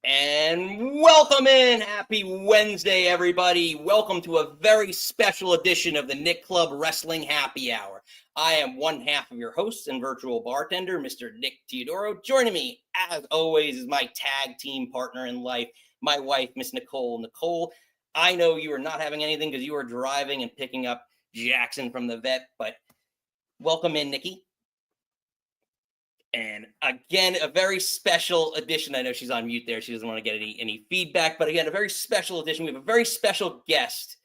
And welcome in. Happy Wednesday, everybody. Welcome to a very special edition of the Nick Club Wrestling Happy Hour. I am one half of your host and virtual bartender, Mr. Nick Teodoro. Joining me, as always, is my tag team partner in life, my wife, Miss Nicole. Nicole, I know you are not having anything because you are driving and picking up Jackson from the vet, but welcome in, Nikki. And again, a very special edition. I know she's on mute there. She doesn't want to get any feedback. But again, a very special edition. We have a very special guest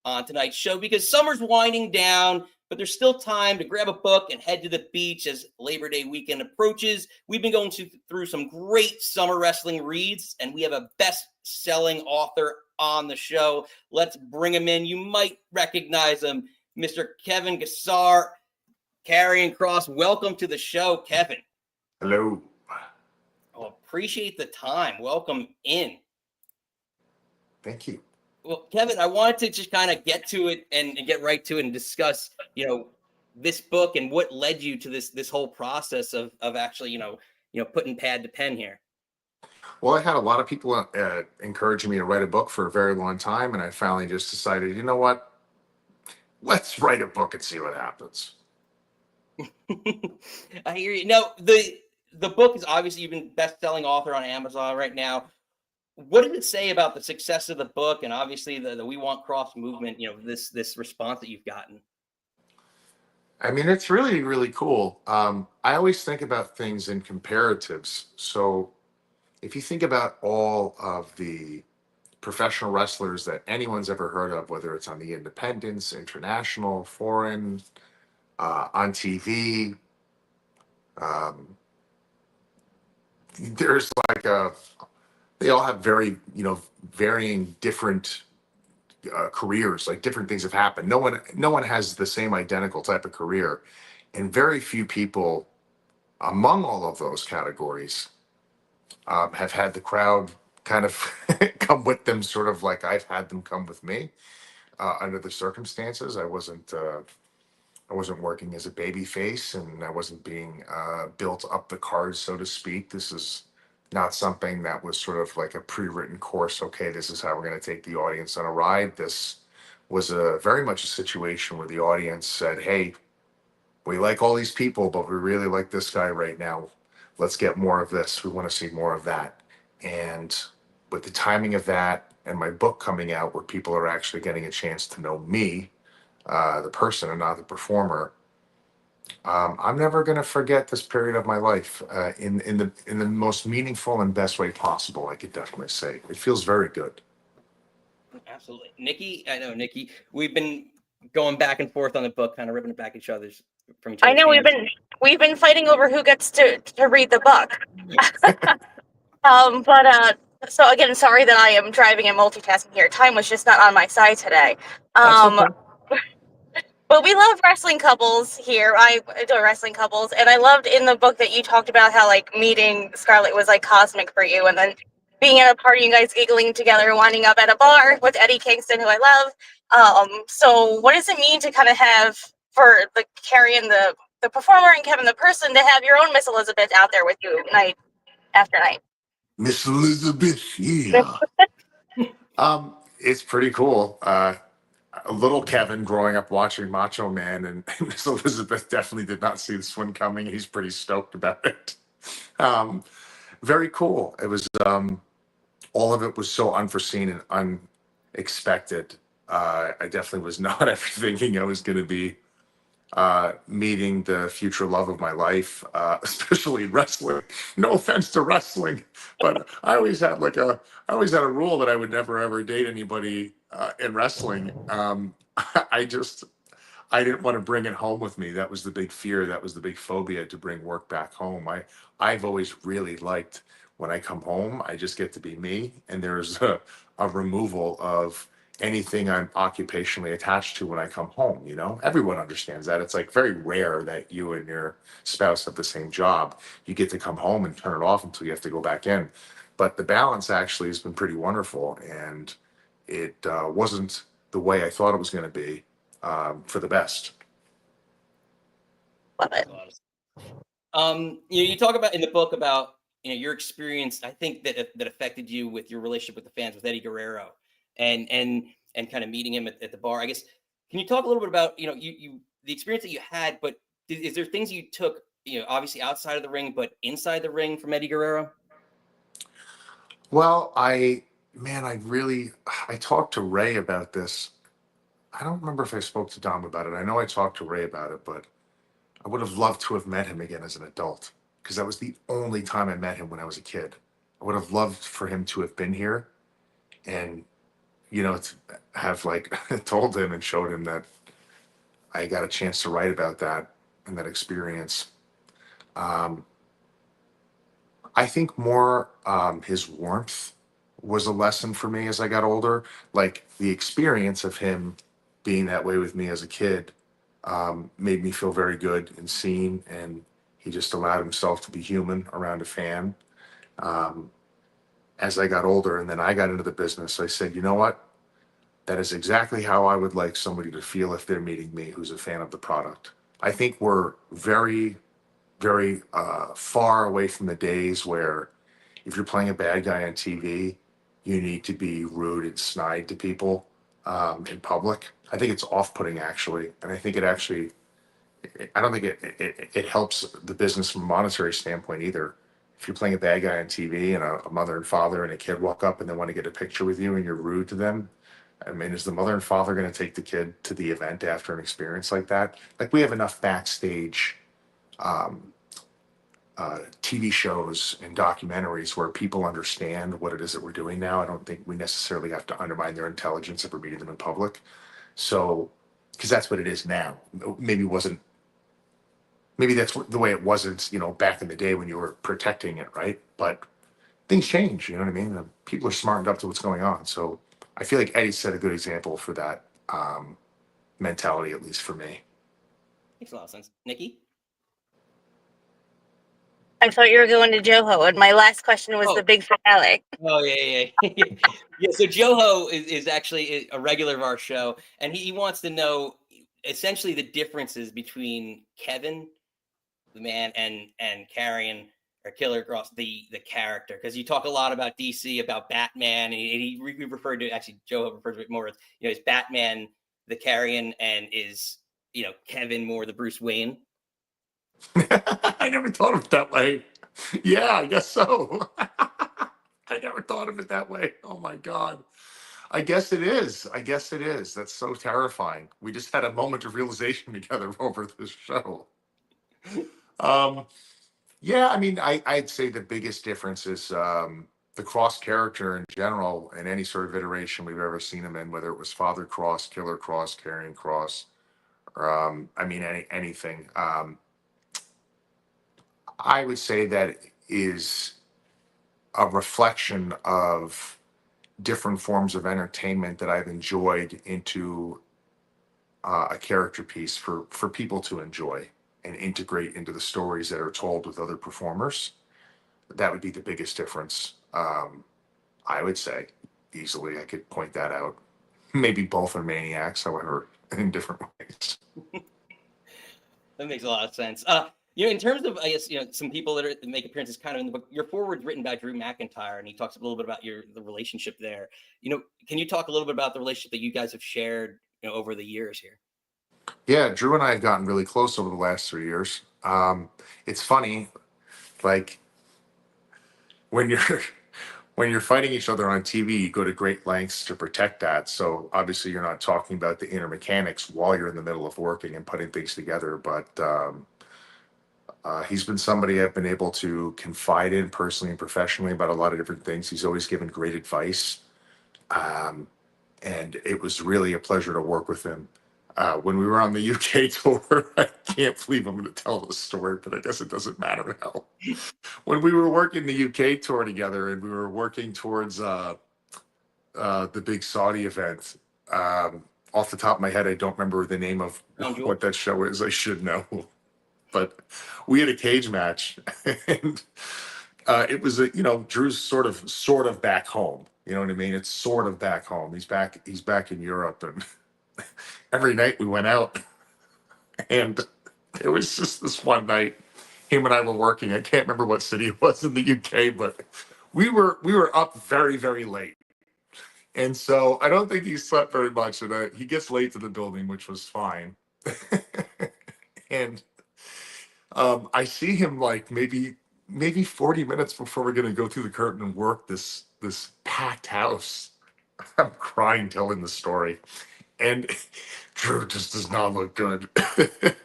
on tonight's show because summer's winding down, but there's still time to grab a book and head to the beach as Labor Day weekend approaches. We've been going through some great summer wrestling reads, and we have a best-selling author on the show. Let's bring him in. You might recognize him, Mr. Kevin Kesar, Karrion Kross. Welcome to the show, Kevin. Hello. Oh, appreciate the time. Welcome in. Thank you. Well, Kevin, I wanted to just kind of get to it and get right to it and discuss, this book and what led you to this whole process of actually, putting pad to pen here. Well, I had a lot of people encouraging me to write a book for a very long time, and I finally just decided, you know what? Let's write a book and see what happens. I hear you. Now, the book is obviously you've been best-selling author on Amazon right now. What did it say about the success of the book and obviously the We Want Kross movement, this response that you've gotten? I mean, it's really, really cool. I always think about things in comparatives. So if you think about all of the professional wrestlers that anyone's ever heard of, whether it's on the independents, international, foreign, on TV, there's they all have very, varying different careers. Like different things have happened. No one has the same identical type of career, and very few people among all of those categories have had the crowd kind of come with them, sort of like I've had them come with me under the circumstances. I wasn't working as a baby face, and I wasn't being built up the card, so to speak. This is not something that was sort of like a pre-written course. Okay, this is how we're going to take the audience on a ride. This was very much a situation where the audience said, hey, we like all these people, but we really like this guy right now. Let's get more of this. We want to see more of that. And with the timing of that and my book coming out where people are actually getting a chance to know me, the person and not the performer, I'm never going to forget this period of my life in the most meaningful and best way possible. I could definitely say it feels very good. Absolutely, Nikki. I know, Nikki. We've been going back and forth on the book, kind of ripping it back each other's from each other's. I know we've been fighting over who gets to read the book. So again, sorry that I am driving and multitasking here. Time was just not on my side today. But we love wrestling couples here. I adore wrestling couples. And I loved in the book that you talked about how, meeting Scarlett was, cosmic for you. And then being at a party, you guys giggling together, winding up at a bar with Eddie Kingston, who I love. So what does it mean to kind of have, for Karrion, the performer, and Kevin, the person, to have your own Miss Elizabeth out there with you night after night? Miss Elizabeth, yeah. It's pretty cool. A little Kevin growing up watching Macho Man, and Miss Elizabeth definitely did not see this one coming. He's pretty stoked about it. Very cool. It was all of it was so unforeseen and unexpected. I definitely was not ever thinking I was going to be meeting the future love of my life, especially wrestling. No offense to wrestling, but I always had a rule that I would never ever date anybody in wrestling. I didn't want to bring it home with me. That was the big fear. That was the big phobia, to bring work back home. I've always really liked when I come home, I just get to be me, and there's a removal of anything I'm occupationally attached to when I come home. Everyone understands that. It's very rare that you and your spouse have the same job. You get to come home and turn it off until you have to go back in. But the balance actually has been pretty wonderful, and it wasn't the way I thought it was going to be, for the best. Love it. You talk about in the book about your experience. I think that affected you with your relationship with the fans, with Eddie Guerrero, and kind of meeting him at the bar. I guess, can you talk a little bit about you the experience that you had, but is there things you took, obviously outside of the ring, but inside the ring from Eddie Guerrero? Well, I talked to Ray about this. I don't remember if I spoke to Dom about it. I know I talked to Ray about it, but I would have loved to have met him again as an adult, because that was the only time I met him when I was a kid. I would have loved for him to have been here and, to have like told him and showed him that I got a chance to write about that and that experience. Um, I think more his warmth was a lesson for me as I got older. Like the experience of him being that way with me as a kid made me feel very good and seen, and he just allowed himself to be human around a fan. Um, as I got older and then I got into the business, I said, you know what? That is exactly how I would like somebody to feel if they're meeting me who's a fan of the product. I think we're very, very far away from the days where if you're playing a bad guy on TV, you need to be rude and snide to people in public. I think it's off-putting actually, and I think it actually, I don't think it helps the business from a monetary standpoint either. If you're playing a bad guy on TV and a mother and father and a kid walk up and they want to get a picture with you and you're rude to them, I mean, is the mother and father going to take the kid to the event after an experience like that? Like we have enough backstage um, TV shows and documentaries where people understand what it is that we're doing now. I don't think we necessarily have to undermine their intelligence if we're meeting them in public. So, because that's what it is now. Maybe it wasn't. Maybe that's the way it wasn't, back in the day when you were protecting it, right? But things change. You know what I mean? People are smartened up to what's going on. So I feel like Eddie set a good example for that mentality, at least for me. Makes a lot of sense. Nikki? I thought you were going to Joho, and my last question was the big finale. Oh yeah. Yeah. So Joho is actually a regular of our show, and he wants to know essentially the differences between Kevin, the man, and Karrion or Killer Kross, the character, because you talk a lot about DC, about Batman, and he referred to, actually Joho refers to it more as, is Batman the Karrion, and is Kevin more the Bruce Wayne? I never thought of it that way. Yeah, I guess so. I never thought of it that way. Oh my God. I guess it is. I guess it is. That's so terrifying. We just had a moment of realization together over this show. Um, yeah, I mean, I'd say the biggest difference is the Cross character in general, in any sort of iteration we've ever seen him in, whether it was Father Cross, Killer Cross, Karrion Kross, or I mean, anything. I would say that is a reflection of different forms of entertainment that I've enjoyed into a character piece for people to enjoy and integrate into the stories that are told with other performers. That would be the biggest difference. I would say easily I could point that out. Maybe both are maniacs, however, in different ways. That makes a lot of sense. In terms of, I guess, some people that make appearances kind of in the book, your foreword's written by Drew McIntyre, and he talks a little bit about the relationship there. Can you talk a little bit about the relationship that you guys have shared, over the years here? Yeah, Drew and I have gotten really close over the last 3 years. It's funny, like when you're when you're fighting each other on TV, you go to great lengths to protect that. So obviously, you're not talking about the inner mechanics while you're in the middle of working and putting things together. But he's been somebody I've been able to confide in personally and professionally about a lot of different things. He's always given great advice. Um, and it was really a pleasure to work with him. When we were on the UK tour, I can't believe I'm going to tell this story, but I guess it doesn't matter now. When we were working the UK tour together and we were working towards the big Saudi event, off the top of my head, I don't remember the name of what that show is. I should know. But we had a cage match, and it was Drew's sort of back home. You know what I mean? It's sort of back home. He's back in Europe, and every night we went out, and it was just this one night. him and I were working. I can't remember what city it was in the UK, but we were up very, very late. And so I don't think he slept very much. And he gets late to the building, which was fine. And I see him like maybe 40 minutes before we're going to go through the curtain and work this packed house. I'm crying telling the story. And Drew just does not look good.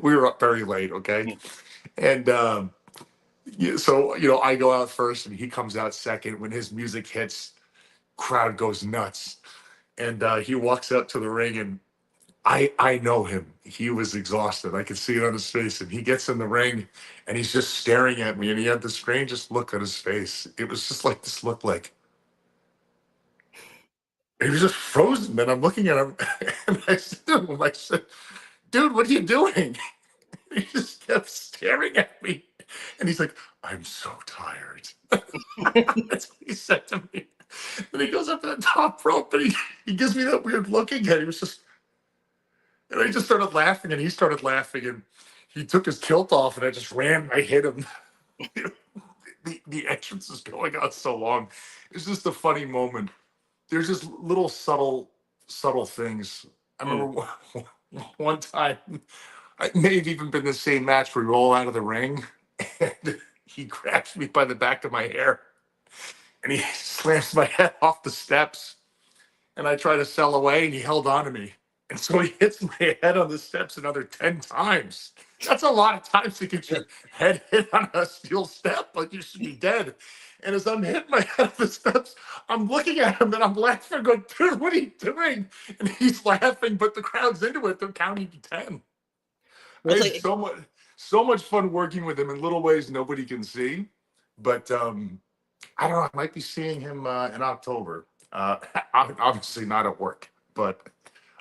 We were up very late, okay? And yeah, so I go out first and he comes out second. When his music hits, crowd goes nuts. And he walks out to the ring, and I know him. He was exhausted. I could see it on his face. And he gets in the ring and he's just staring at me. And he had the strangest look on his face. It was just like this look like he was just frozen. And I'm looking at him and I said to him, I said, dude, what are you doing? He just kept staring at me. And he's like, I'm so tired. That's what he said to me. And he goes up to the top rope and he gives me that weird look again. He was just, and I just started laughing and he started laughing and he took his kilt off and I just ran and I hit him. The entrance is going on so long. It's just a funny moment. There's just little subtle things. I remember one time, it may have even been the same match where we roll out of the ring and he grabs me by the back of my hair and he slams my head off the steps and I try to sell away and he held on to me. And so he hits my head on the steps another 10 times. That's a lot of times to get your head hit on a steel step, like you should be dead. And as I'm hitting my head on the steps, I'm looking at him and I'm laughing, going, dude, what are you doing? And he's laughing, but the crowd's into it. They're counting to 10. I had so much fun working with him in little ways nobody can see. But I don't know, I might be seeing him in October. Obviously not at work, but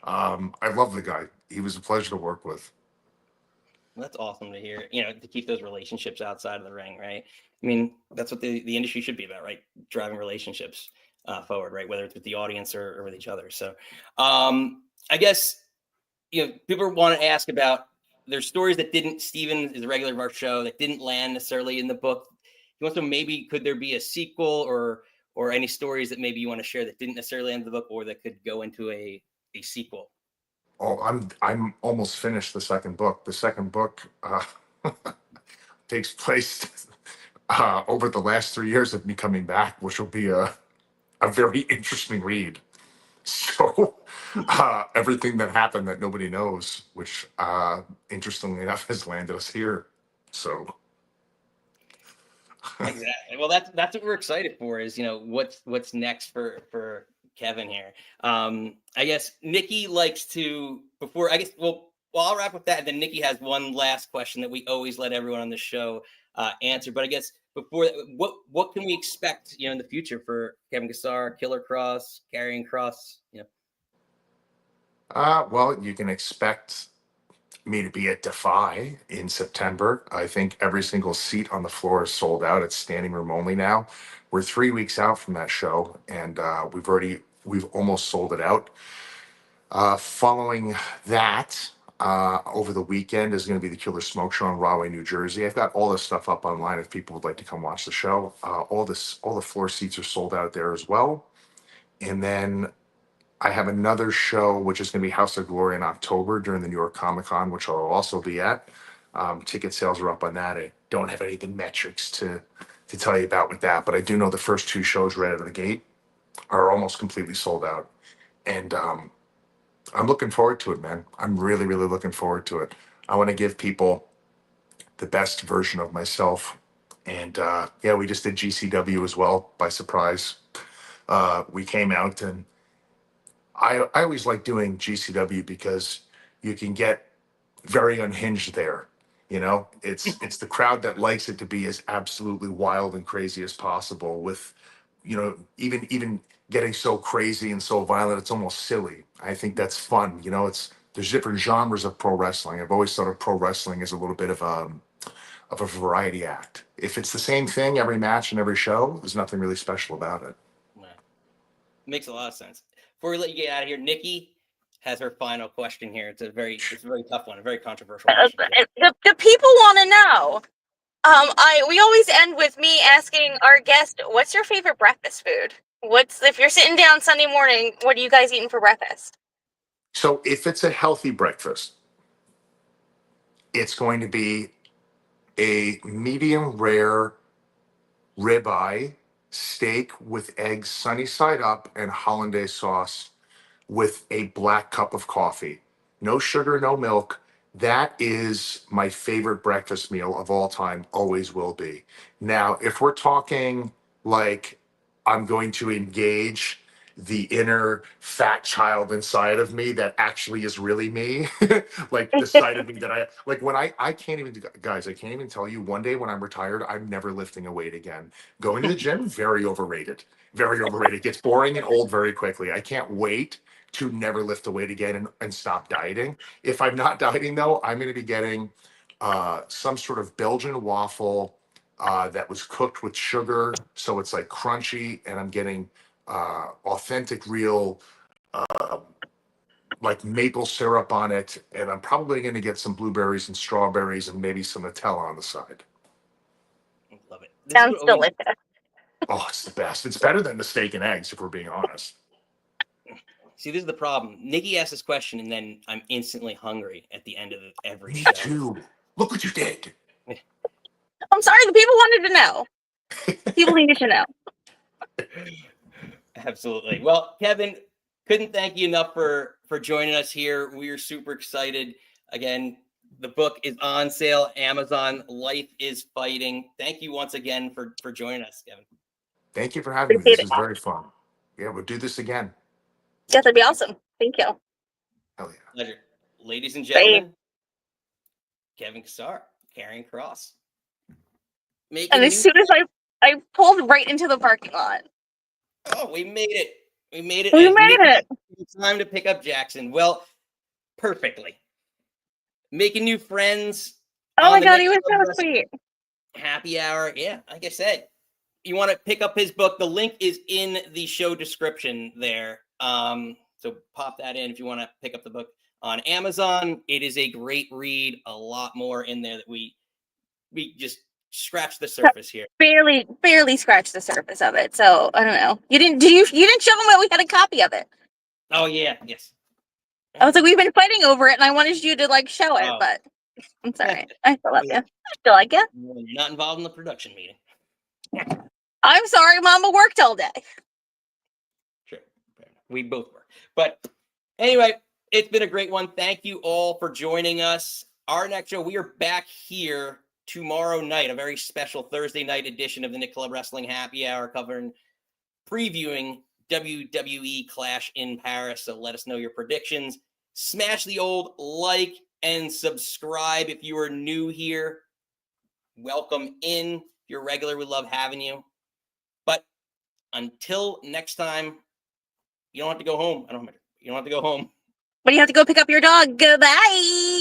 I love the guy. He was a pleasure to work with. That's awesome to hear, to keep those relationships outside of the ring, right? I mean, that's what the industry should be about, right? Driving relationships forward, right? Whether it's with the audience or with each other. So I guess, people want to ask about, there's stories that Steven is a regular of our show that didn't land necessarily in the book. He wants to maybe, could there be a sequel or any stories that maybe you want to share that didn't necessarily end the book or that could go into a sequel? Oh, I'm almost finished the second book. The second book takes place over the last 3 years of me coming back, which will be a very interesting read. So everything that happened that nobody knows, which interestingly enough has landed us here. So exactly. Well, that's what we're excited for. Is what's next for Kevin here. I guess Nikki likes to I'll wrap with that. And then Nikki has one last question that we always let everyone on the show answer. But I guess before that, what can we expect in the future for Kevin Kesar, Killer Kross, Karrion Kross? Well, you can expect me to be at Defy in September. I think every single seat on the floor is sold out. It's standing room only now. We're 3 weeks out from that show, and we've almost sold it out. Following that, over the weekend is going to be the Killer Smoke Show in Rahway, New Jersey. I've got all this stuff up online if people would like to come watch the show. All the floor seats are sold out there as well. And then I have another show, which is going to be House of Glory in October during the New York Comic Con, which I'll also be at. Ticket sales are up on that. I don't have any of the metrics to tell you about with that, but I do know the first 2 shows right out of the gate are almost completely sold out. And I'm looking forward to it, man. I'm really, really looking forward to it. I want to give people the best version of myself. And we just did GCW as well by surprise. We came out and I always like doing GCW because you can get very unhinged there. It's the crowd that likes it to be as absolutely wild and crazy as possible with, even getting so crazy and so violent, it's almost silly. I think that's fun. There's different genres of pro wrestling. I've always thought of pro wrestling as a little bit of a variety act. If it's the same thing every match and every show, there's nothing really special about it. Makes a lot of sense. Before we let you get out of here, Nikki has her final question here. It's a very tough one, a very controversial question. The people want to know, We always end with me asking our guest, "What's your favorite breakfast food? If you're sitting down Sunday morning, what are you guys eating for breakfast?" So if it's a healthy breakfast, it's going to be a medium rare ribeye steak with eggs sunny side up and hollandaise sauce with a black cup of coffee. No sugar, no milk. That is my favorite breakfast meal of all time, always will be. Now, if we're talking like I'm going to engage the inner fat child inside of me that actually is really me, like the side of me that like when I can't even, guys, I can't even tell you one day when I'm retired, I'm never lifting a weight again. Going to the gym, very overrated. Very overrated. Gets boring and old very quickly. I can't wait to never lift a weight again and stop dieting. If I'm not dieting though, I'm going to be getting some sort of Belgian waffle that was cooked with sugar, so it's like crunchy, and I'm getting authentic, real like maple syrup on it, and I'm probably going to get some blueberries and strawberries and maybe some Nutella on the side. I love it. Sounds delicious. Oh, it's the best. It's better than the steak and eggs, if we're being honest. See, this is the problem. Nikki asked this question, and then I'm instantly hungry at the end of every Me show. too. Look what you did. I'm sorry, the people wanted to know. People needed to know. Absolutely. Well, Kevin, couldn't thank you enough for joining us here. We are super excited. Again, the book is on sale, Amazon. Life is Fighting. Thank you once again for joining us, Kevin. Thank you for having me. This is very fun. Yeah, we'll do this again. Yes, that'd be awesome. Thank you. Hell yeah. Pleasure. Ladies and gentlemen, Kevin Kesar, Karrion Kross. And as soon as I pulled right into the parking lot. Oh, we made it. We made it. We made it. It's time to pick up Jackson. Well, perfectly. Making new friends. Oh my God, he was so sweet. Happy hour. Yeah, like I said, you want to pick up his book. The link is in the show description there. So pop that in if you want to pick up the book on Amazon. It is a great read. A lot more in there that we just scratched the surface here. Barely scratched the surface of it. So I don't know. You didn't show him that we had a copy of it. Oh yeah, yes. I was like, we've been fighting over it, and I wanted you to like show it, but I'm sorry. I still love you. I still like you. You're not involved in the production meeting. I'm sorry, Mama worked all day. Sure. We both were. But anyway, it's been a great one. Thank you all for joining us. Our next show, we are back here tomorrow night, a very special Thursday night edition of the Nick Club Wrestling Happy Hour, previewing WWE Clash in Paris. So let us know your predictions. Smash the old like and subscribe if you are new here. Welcome in. If you're regular, we love having you. But until next time, you don't have to go home. You don't have to go home. But you have to go pick up your dog. Goodbye.